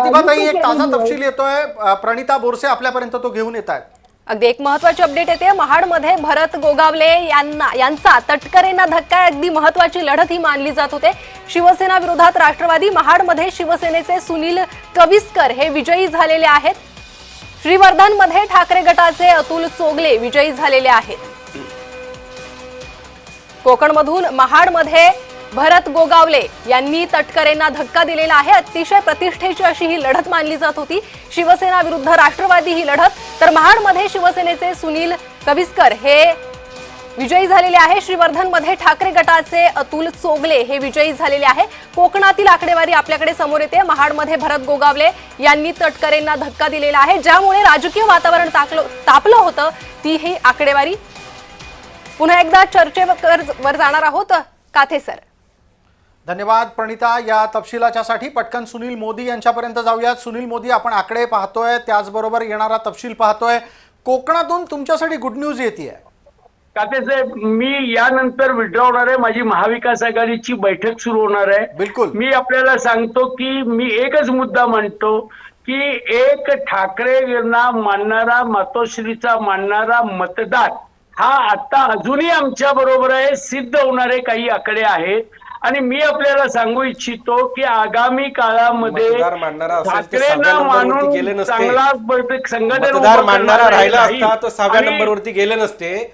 प्रतिभाताई एक ताजा तपशील येतोय, प्रणिता बोरसे आपल्यापर्यंत तो घेऊन येत आहेत. अगदी एक महत्त्वाची अपडेट येते. महाडमध्ये भरत गोगावले यांचा तटकरेंना धक्का, अगदी महत्त्वाची लढत ही मानली जात होते. शिवसेना विरोधात राष्ट्रवादी. महाडमध्ये शिवसेनेचे सुनील कविस्कर हे विजयी झालेले आहेत. श्रीवर्धनमध्ये ठाकरे गटाचे अतुल चोगले विजयी झालेले आहेत. कोकणमधून महाडमध्ये भरत गोगावले यांनी तटकरेंना धक्का दिलेला आहे. अतिशय प्रतिष्ठेची अशी ही लढत मानली जात होती, शिवसेना विरुद्ध राष्ट्रवादी ही लढत. तर महाडमध्ये शिवसेनेचे सुनील कविस्कर हे विजयी झालेले आहे. श्रीवर्धनमध्ये ठाकरे गटाचे अतुल चोगले हे विजयी झालेले आहे. कोकणातील आकडेवारी आपल्याकडे समोर येते. महाडमध्ये भरत गोगावले यांनी तटकरेंना धक्का दिलेला आहे, ज्यामुळे राजकीय वातावरण तापलं होतं. ती ही आकडेवारी. पुन्हा एकदा चर्चेवर जाणार आहोत. काथे सर. धन्यवाद प्रणिता या तपशिलाच्यासाठी. पटकन सुनील मोदी यांच्यापर्यंत जाऊयात. सुनील मोदी, आपण आकडे पाहतोय, त्याचबरोबर येणारा तपशील पाहतोय. कोकणातून तुमच्यासाठी गुड न्यूज येते. कातेसाहेब, मी यानंतर विड्रॉ होणार आहे. माझी महाविकास आघाडीची बैठक सुरू होणार आहे. बिलकुल. मी आपल्याला सांगतो की मी एकच मुद्दा म्हणतो की एक ठाकरेंना मानणारा, मातोश्रीचा मानणारा मतदार हा आता अजूनही आमच्या बरोबर आहे. सिद्ध होणारे काही आकडे आहेत आणि मी आपल्याला सांगू इच्छितो की आगामी काळामध्ये ठाकरेंना मानून चांगला संघटन मतदार मानणारा राहिला असता तर 6व्या नंबरवरती गेले नसते.